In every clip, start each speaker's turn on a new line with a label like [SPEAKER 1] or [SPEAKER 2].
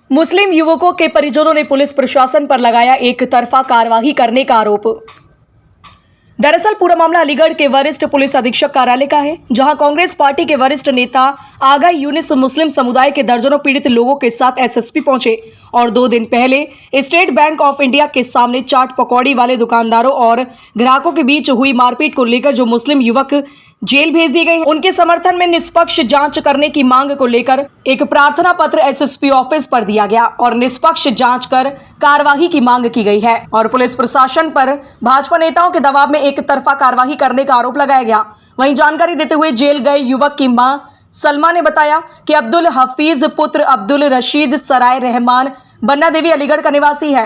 [SPEAKER 1] मुस्लिम युवकों के परिजनों ने पुलिस प्रशासन पर लगाया एक तरफा कार्रवाई करने का आरोप। दरअसल पूरा मामला अलीगढ़ के वरिष्ठ पुलिस अधीक्षक कार्यालय का है, जहां कांग्रेस पार्टी के वरिष्ठ नेता आगा यूनिस मुस्लिम समुदाय के दर्जनों पीड़ित लोगों के साथ एसएसपी पहुंचे और 2 दिन पहले स्टेट बैंक ऑफ इंडिया के सामने चाट पकौड़ी वाले दुकानदारों और ग्राहकों के बीच हुई मारपीट को लेकर जो मुस्लिम युवक जेल भेज दिए गए हैं, उनके समर्थन में निष्पक्ष जांच करने की मांग को लेकर एक प्रार्थना पत्र एसएसपी ऑफिस पर दिया गया और निष्पक्ष जांच कर कार्यवाही की मांग की गई है और पुलिस प्रशासन पर भाजपा नेताओं के दबाव में एक तरफा कार्यवाही करने का आरोप लगाया गया। वहीं जानकारी देते हुए जेल गए युवक की मां सलमा ने बताया कि अब्दुल हफीज पुत्र अब्दुल रशीद सराय रहमान बन्ना देवी अलीगढ़ का निवासी है।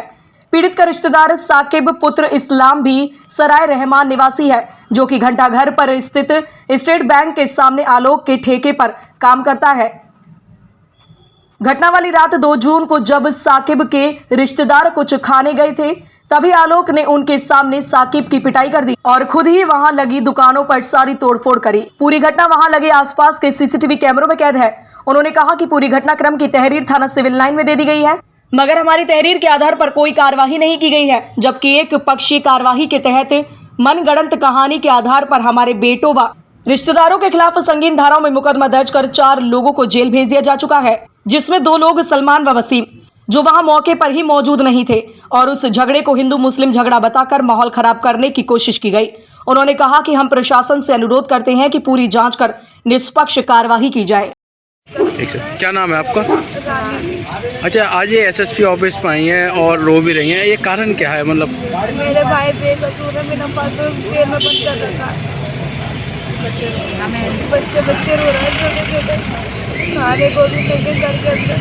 [SPEAKER 1] पीड़ित का रिश्तेदार साकिब पुत्र इस्लाम भी सराय रहमान निवासी है, जो कि घंटा घर पर स्थित स्टेट बैंक के सामने आलोक के ठेके पर काम करता है। घटना वाली रात 2 जून को जब साकिब के रिश्तेदार कुछ खाने गए थे, तभी आलोक ने उनके सामने साकिब की पिटाई कर दी और खुद ही वहां लगी दुकानों पर सारी तोड़फोड़ करी। पूरी घटना वहां लगे आसपास के सीसीटीवी कैमरों में कैद है। उन्होंने कहा कि पूरी घटनाक्रम की तहरीर थाना सिविल लाइन में दे दी गई है, मगर हमारी तहरीर के आधार पर कोई कार्यवाही नहीं की गई है, जबकि एक पक्षीय कार्यवाही के तहत मनगढ़ंत कहानी के आधार पर हमारे बेटों व रिश्तेदारों के खिलाफ संगीन धाराओं में मुकदमा दर्ज कर 4 लोगों को जेल भेज दिया जा चुका है, जिसमें 2 लोग सलमान व वसीम, जो वहां मौके पर ही मौजूद नहीं थे और उस झगड़े को हिंदू मुस्लिम झगड़ा बताकर माहौल खराब करने की कोशिश की गई। उन्होंने कहा कि हम प्रशासन से अनुरोध करते हैं कि पूरी जांच कर निष्पक्ष कार्यवाही की जाए।
[SPEAKER 2] क्या नाम है आपका? अच्छा, आज ये एसएसपी ऑफिस में आई हैं और रो भी रही हैं, ये कारण क्या है? मतलब
[SPEAKER 3] मेरे भाई बेकसूर है, मेरा पापा जेल में बंद कर रखा है। बच्चे रो रहे हैं, छोटे छोटे, खाने को भी लेके घर के अंदर।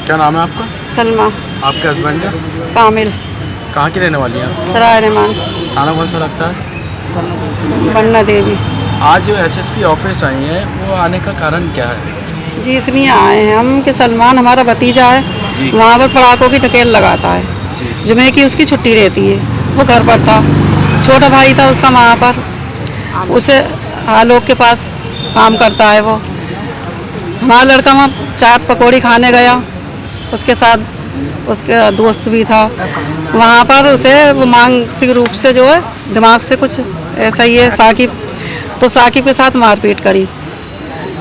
[SPEAKER 2] क्या नाम है आपका?
[SPEAKER 4] सलमा।
[SPEAKER 2] आपके हस्बैंड का?
[SPEAKER 4] कामिल।
[SPEAKER 2] कहाँ की रहने वाली हैं?
[SPEAKER 4] सराय रहमान।
[SPEAKER 2] थाना कौन सा लगता है?
[SPEAKER 4] बन्ना देवी।
[SPEAKER 2] आज जो एसएसपी ऑफिस आई हैं, वो आने का कारण क्या है?
[SPEAKER 4] जी इसलिए आए हैं हम कि सलमान हमारा भतीजा है, वहाँ पर पड़ाकों की टकेल लगाता है। जुमे की उसकी छुट्टी रहती है, वो घर पर था। छोटा भाई था उसका वहाँ पर, उसे आलोक के पास काम करता है वो। हमारा लड़का वहाँ चाट पकौड़ी खाने गया, उसके साथ उसका दोस्त भी था। वहाँ पर उसे वो मानसिक रूप से जो है दिमाग से कुछ ऐसा ही है साकिब, तो साकिब के साथ मारपीट करी।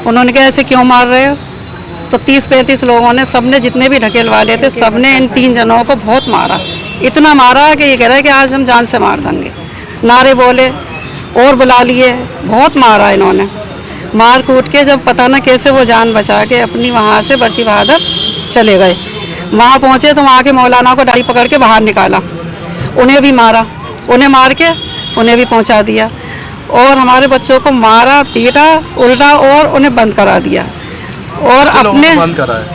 [SPEAKER 4] उन्होंने कहा ऐसे क्यों मार रहे हो? तो 30-35 लोगों ने, सबने जितने भी ढकेल वाले थे, सबने इन 3 जनों को बहुत मारा। इतना मारा कि ये कह रहा है कि आज हम जान से मार देंगे। नारे बोले और बुला लिए, बहुत मारा इन्होंने। मार कूट के जब पता ना कैसे वो जान बचा के अपनी वहाँ से बर्ची बहादुर चले गए। वहाँ पहुँचे तो वहाँ के मौलाना को डाड़ी पकड़ के बाहर निकाला, उन्हें भी मारा, उन्हें मार के उन्हें भी पहुँचा दिया और हमारे बच्चों को मारा पीटा उल्टा और उन्हें बंद करा दिया। और अपने
[SPEAKER 2] बंद करा है?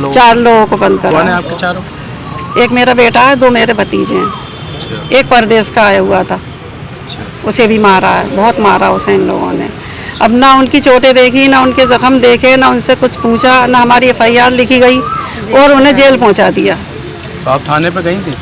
[SPEAKER 4] 4 लोगों को बंद करा।
[SPEAKER 2] कौन है आपके चारों?
[SPEAKER 4] एक मेरा बेटा है, 2 मेरे भतीजे हैं, एक परदेश का आया हुआ था, उसे भी मारा है, बहुत मारा उसे इन लोगों ने। अब ना उनकी चोटें देखी, ना उनके जख्म देखे, ना उनसे कुछ पूछा, ना हमारी FIR लिखी गई और उन्हें जेल पहुंचा दिया।
[SPEAKER 2] तो आप थाने पे गई थी?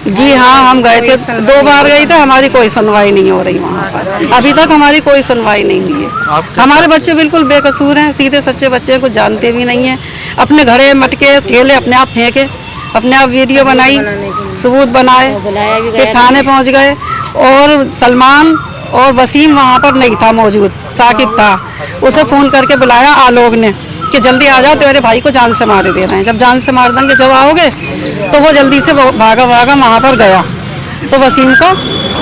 [SPEAKER 4] जी हाँ, हम गए थे, 2 बार गई थी, हमारी कोई सुनवाई नहीं हो रही वहाँ पर। अभी तक हमारी कोई सुनवाई नहीं हुई है। हमारे बच्चे बिल्कुल बेकसूर हैं, सीधे सच्चे बच्चे को जानते भी नहीं हैं। अपने घरे मटके ठेले अपने आप फेंके, अपने आप वीडियो बनाई, सबूत बनाए, फिर थाने पहुँच गए। और सलमान और वसीम वहाँ पर नहीं था मौजूद, साकिब था। उसे फ़ोन करके बुलाया आलोक ने कि जल्दी आ जाओ, तेरे भाई को जान से मार दे रहे हैं। जब जान से मार देंगे, जब आओगे तो वो जल्दी से भागा वहाँ पर गया तो वसीम को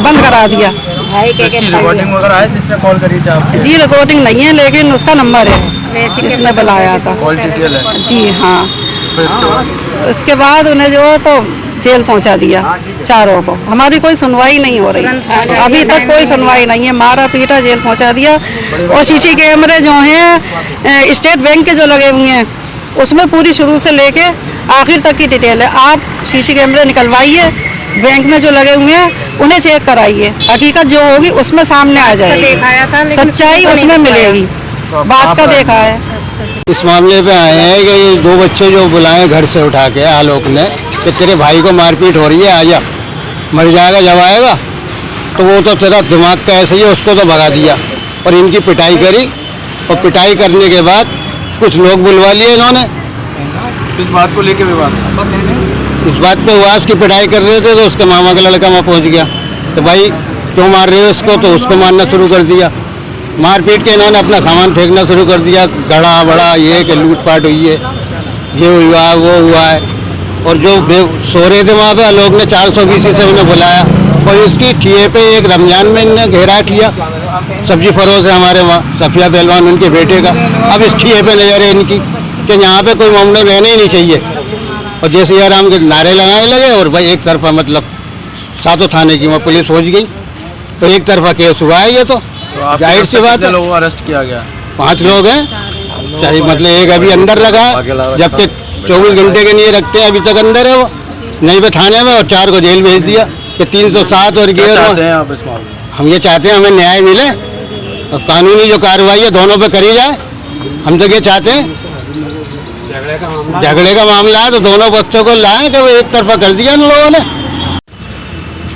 [SPEAKER 4] बंद करा दिया।
[SPEAKER 2] रिकॉर्डिंग वगैरह है जिसने कॉल करी थी आपको?
[SPEAKER 4] जी रिकॉर्डिंग नहीं है, लेकिन उसका नंबर है जिसने बुलाया था।
[SPEAKER 2] कॉल डिटेल है? जी
[SPEAKER 4] हाँ। उसके बाद उन्हें जो तो जेल पहुंचा दिया 4 को। हमारी कोई सुनवाई नहीं हो रही, अभी तक कोई सुनवाई नहीं है। मारा पीटा, जेल पहुंचा दिया। और सीसी कैमरे जो हैं स्टेट बैंक के जो लगे हुए हैं, उसमें पूरी शुरू से लेके आखिर तक की डिटेल है। आप सीसी कैमरे निकलवाइए, बैंक में जो लगे हुए हैं उन्हें चेक कराइए, हकीकत जो होगी उसमें सामने आ जाएगी, सच्चाई उसमें मिलेगी। बात का देखा है।
[SPEAKER 5] इस मामले पे आए हैं कि ये दो बच्चे जो बुलाए घर से उठा के आलोक ने कि तेरे भाई को मारपीट हो रही है, आजा, मर जाएगा जब आएगा। तो वो तो तेरा दिमाग का ऐसे ही है, उसको तो भगा दिया और इनकी पिटाई करी। और पिटाई करने के बाद कुछ लोग बुलवा लिए इन्होंने।
[SPEAKER 2] इस बात को लेके विवाद
[SPEAKER 5] इस बात पे उवास की पिटाई कर रहे थे तो उसके मामा का लड़का वहाँ पहुँच गया तो भाई क्यों मार रहे हो इसको, तो उसको मारना शुरू कर दिया। मारपीट के इन्होंने अपना सामान फेंकना शुरू कर दिया, गड़ा बड़ा ये कि लूटपाट हुई है, ये हुआ वो हुआ है। और जो सो रहे थे वहाँ पे आलोक ने 420 से उन्हें बुलाया और इसकी ठिए पे एक रमजान में इन्हें घेरा ठिया, सब्जी फरोश है हमारे वहाँ, सफिया पहलवान उनके बेटे का। अब इस ठिए पे नजर है इनकी कि यहाँ पे कोई मामला रहने ही नहीं चाहिए। और जैसे यार हम के नारे लगाने लगे और भाई एक तरफा मतलब सातों थाने की वहाँ पुलिस पहुँच गई तो एक तरफा केस हुआ है। ये तो जाहिर सी बात है।
[SPEAKER 2] लोगों को अरेस्ट किया गया?
[SPEAKER 5] 5 लोग हैं, चाहे मतलब एक अभी अंदर लगा, जब तक 24 घंटे के लिए रखते हैं अभी तक अंदर है वो, नहीं पे थाने में, और 4 को जेल भेज दिया कि 307 और हम ये चाहते हैं हमें न्याय मिले और कानूनी जो कार्रवाई है दोनों पे करी जाए। हम तो ये चाहते हैं, झगड़े का मामला है तो दोनों बच्चों को लाएं कि वो एक तरफा कर दिया इन लोगों ने।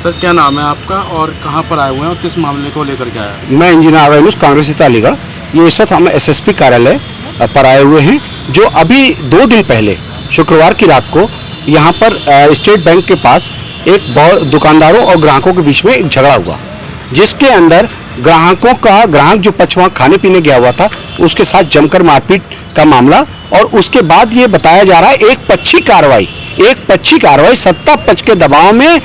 [SPEAKER 2] सर क्या नाम है आपका और कहाँ पर आए हुए हैं और किस मामले को लेकर के आए हैं?
[SPEAKER 6] मैं इंजीनियर आवेनुस, कांग्रेस अलीगढ़। ये इस वक्त हम एसएसपी कार्यालय पर आए हुए हैं, जो अभी 2 दिन पहले शुक्रवार की रात को यहाँ पर स्टेट बैंक के पास एक दुकानदारों और ग्राहकों के बीच में एक झगड़ा हुआ, जिसके अंदर ग्राहक जो पचवा खाने पीने गया हुआ था उसके साथ जमकर मारपीट का मामला। और उसके बाद ये बताया जा रहा है एक पक्षी कार्रवाई सत्ता पक्ष के दबाव में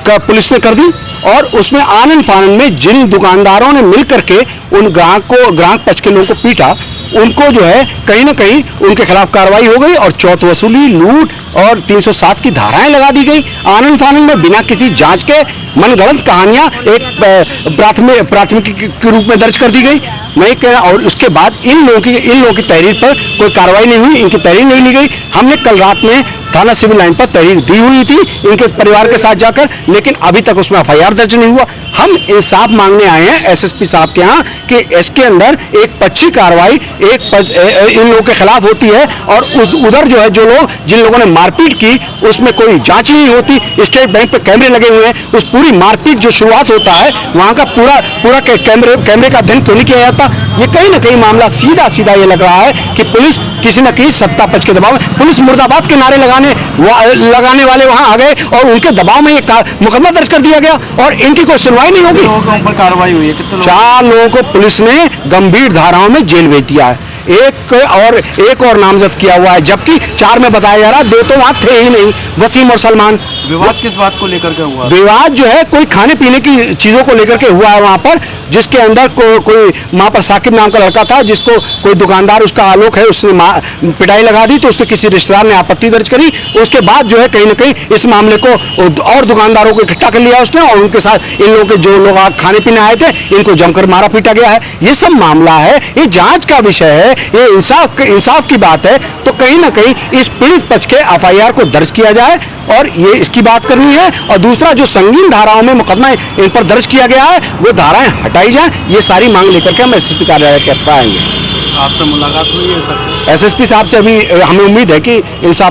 [SPEAKER 6] पुलिस ने कर दी और उसमें आनन फानन में जिन दुकानदारों ने मिलकर के उन ग्राहक पक्ष के लोगों को पीटा, उनको जो है कहीं ना कहीं उनके खिलाफ कार्रवाई हो गई और चौथ वसूली, लूट और 307 की धाराएं लगा दी गई। आनन फानन में बिना किसी जांच के मनगढ़ंत कहानियां एक प्राथमिकी के रूप में दर्ज कर दी गई। मैं कह और उसके बाद इन लोगों की तहरीर पर कोई कार्रवाई नहीं हुई, इनकी तहरीर नहीं ली गई। हमने कल रात में थाना सिविल लाइन पर तहरीर दी हुई थी इनके परिवार के साथ जाकर, लेकिन अभी तक उसमें एफआईआर दर्ज नहीं हुआ। हम इंसाफ मांगने आए हैं एसएसपी साहब के यहाँ कि इसके अंदर एक पक्षी कार्रवाई इन लोगों के खिलाफ होती है और उधर जो है जिन लोगों ने मारपीट की उसमें कोई जांच नहीं होती। स्टेट बैंक पे कैमरे लगे हुए हैं, उस पूरी मारपीट जो शुरुआत होता है वहां का पूरा कैमरे का अध्ययन क्यों नहीं किया जाता? ये कहीं ना कहीं मामला सीधा ये लग रहा है कि पुलिस किसी न किसी सत्ता पक्ष के दबाव में, पुलिस मुर्दाबाद के नारे लगाने वाले वहां आ गए और उनके दबाव में ये मुकदमा दर्ज कर दिया गया और इनकी कोई सुनवाई नहीं होगी।
[SPEAKER 2] लोगों पर कार्रवाई हुई है? कितने
[SPEAKER 6] 4 लोगों को पुलिस ने गंभीर धाराओं में जेल भेज दिया है, एक और नामजद किया हुआ है, जबकि 4 में बताया जा रहा है 2 तो वहां थे ही नहीं, वसीम और सलमान।
[SPEAKER 2] विवाद किस बात को लेकर के हुआ?
[SPEAKER 6] विवाद जो है कोई खाने पीने की चीजों को लेकर के हुआ है वहां पर, जिसके अंदर कोई वहां पर साकिब नाम का लड़का था जिसको कोई दुकानदार, उसका आलोक है, उसने पिटाई लगा दी तो उसके किसी रिश्तेदार ने आपत्ति दर्ज करी। उसके बाद जो है कहीं ना कहीं इस मामले को और दुकानदारों को इकट्ठा कर लिया उसने और उनके साथ इन लोगों के जो लोग खाने पीने आए थे इनको जमकर मारा पीटा गया है। ये सब मामला है, ये जांच का विषय है, ये इंसाफ की बात है। तो कहीं ना कहीं इस पीड़ित पक्ष के एफआईआर को दर्ज किया जाए और ये इसकी बात करनी है। और दूसरा जो संगीन धाराओं में मुकदमा इन पर दर्ज किया गया है वो धाराएं हटाई जाए, ये सारी मांग लेकर के हम एसएसपी कार्यालय के पाएंगे।
[SPEAKER 2] आपसे मुलाकात हुई है सर?
[SPEAKER 6] एसएसपी साहब से अभी हमें उम्मीद है कि इंसाफ